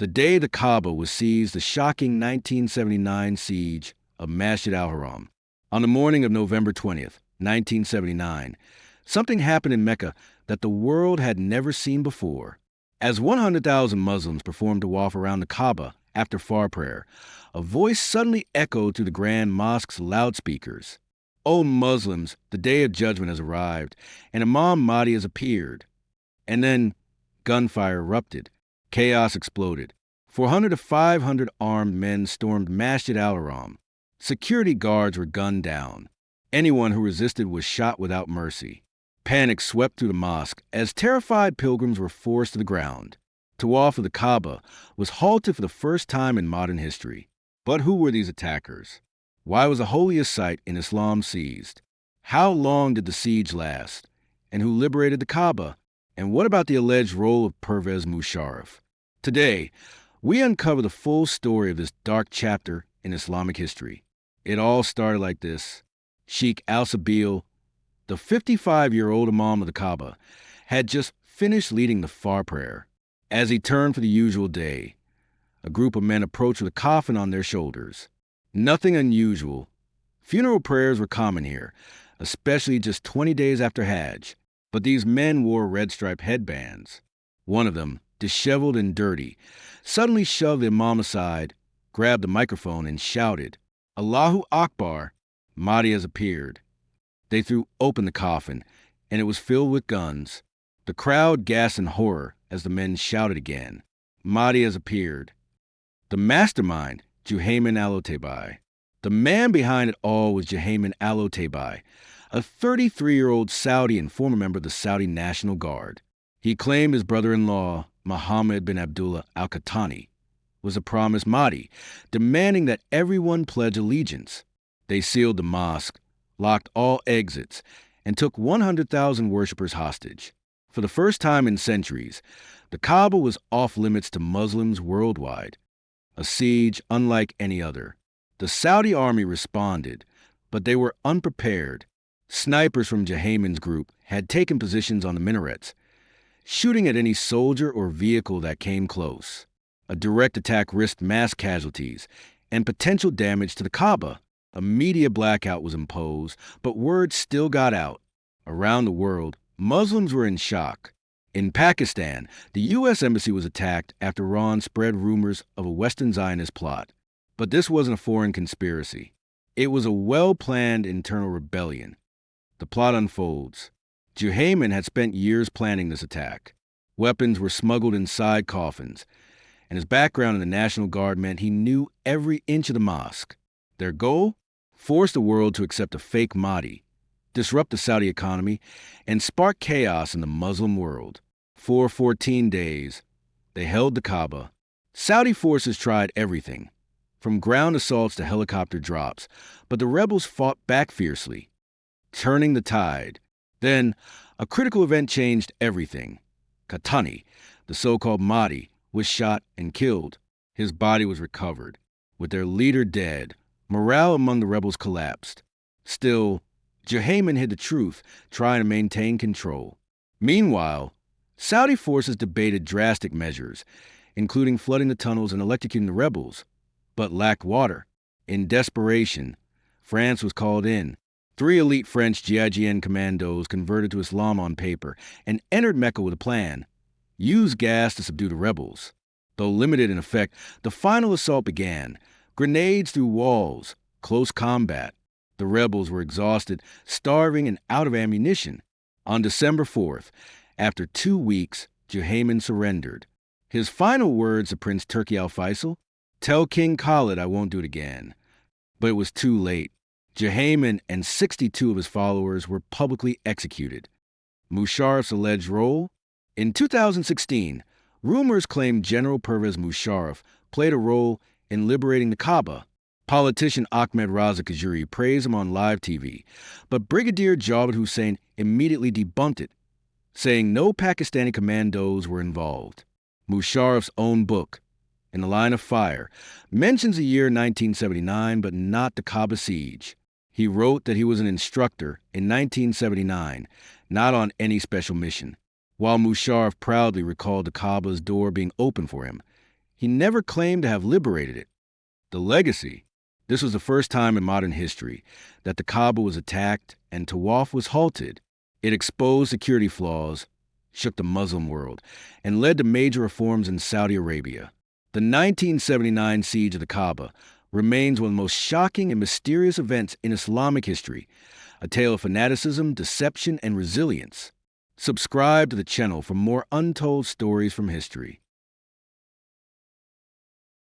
The day the Kaaba was seized, the shocking 1979 siege of Masjid al-Haram. On the morning of November 20th, 1979, something happened in Mecca that the world had never seen before. As 100,000 Muslims performed tawaf around the Kaaba after far prayer, a voice suddenly echoed through the Grand Mosque's loudspeakers. "O Muslims, the day of judgment has arrived, and Imam Mahdi has appeared." And then gunfire erupted. Chaos exploded. 400 to 500 armed men stormed Masjid al-Haram. Security guards were gunned down. Anyone who resisted was shot without mercy. Panic swept through the mosque as terrified pilgrims were forced to the ground. Tawaf of the Kaaba was halted for the first time in modern history. But who were these attackers? Why was the holiest site in Islam seized? How long did the siege last? And who liberated the Kaaba? And what about the alleged role of Pervez Musharraf? Today, we uncover the full story of this dark chapter in Islamic history. It all started like this. Sheikh al-Sabil, the 55-year-old Imam of the Kaaba, had just finished leading the far prayer. As he turned for the usual day, a group of men approached with a coffin on their shoulders. Nothing unusual. Funeral prayers were common here, especially just 20 days after Hajj. But these men wore red-striped headbands. One of them, disheveled and dirty, suddenly shoved the Imam aside, grabbed the microphone, and shouted, "Allahu Akbar, Mahdi has appeared." They threw open the coffin, and it was filled with guns. The crowd gasped in horror as the men shouted again, "Mahdi has appeared." The mastermind, Juhayman al-Otaibai. The man behind it all was Juhayman al-Otaibai, a 33-year-old Saudi and former member of the Saudi National Guard. He claimed his brother-in-law, Mohammed bin Abdullah al-Qahtani, was a promised Mahdi, demanding that everyone pledge allegiance. They sealed the mosque, locked all exits, and took 100,000 worshippers hostage. For the first time in centuries, the Kaaba was off-limits to Muslims worldwide. A siege unlike any other. The Saudi army responded, but they were unprepared. Snipers from Juhayman's group had taken positions on the minarets, shooting at any soldier or vehicle that came close. A direct attack risked mass casualties and potential damage to the Kaaba. A media blackout was imposed, but word still got out. Around the world, Muslims were in shock. In Pakistan, the U.S. Embassy was attacked after Iran spread rumors of a Western Zionist plot. But this wasn't a foreign conspiracy. It was a well-planned internal rebellion. The plot unfolds. Juhayman had spent years planning this attack. Weapons were smuggled inside coffins, and his background in the National Guard meant he knew every inch of the mosque. Their goal? Force the world to accept a fake Mahdi, disrupt the Saudi economy, and spark chaos in the Muslim world. For 14 days, they held the Kaaba. Saudi forces tried everything, from ground assaults to helicopter drops, but the rebels fought back fiercely, turning the tide. Then, a critical event changed everything. Qahtani, the so-called Mahdi, was shot and killed. His body was recovered. With their leader dead, morale among the rebels collapsed. Still, Juhayman hid the truth, trying to maintain control. Meanwhile, Saudi forces debated drastic measures, including flooding the tunnels and electrocuting the rebels, but lacked water. In desperation, France was called in. 3 elite French GIGN commandos converted to Islam on paper and entered Mecca with a plan: use gas to subdue the rebels. Though limited in effect, the final assault began. Grenades through walls, close combat. The rebels were exhausted, starving, and out of ammunition. On December 4th, after 2 weeks, Juhayman surrendered. His final words to Prince Turki al-Faisal: "Tell King Khalid I won't do it again." But it was too late. Juhayman and 62 of his followers were publicly executed. Musharraf's alleged role? In 2016, rumors claimed General Pervez Musharraf played a role in liberating the Kaaba. Politician Ahmed Raza Kajuri praised him on live TV, but Brigadier Jawed Hussein immediately debunked it, saying no Pakistani commandos were involved. Musharraf's own book, In the Line of Fire, mentions the year 1979, but not the Kaaba siege. He wrote that he was an instructor in 1979, not on any special mission. While Musharraf proudly recalled the Kaaba's door being open for him, He never claimed to have liberated it. The legacy: this was the first time in modern history that the Kaaba was attacked and tawaf was halted. It exposed security flaws, shook the Muslim world, and led to major reforms in Saudi Arabia. The 1979 siege of the Kaaba remains one of the most shocking and mysterious events in Islamic history, a tale of fanaticism, deception, and resilience. Subscribe to the channel for more untold stories from history.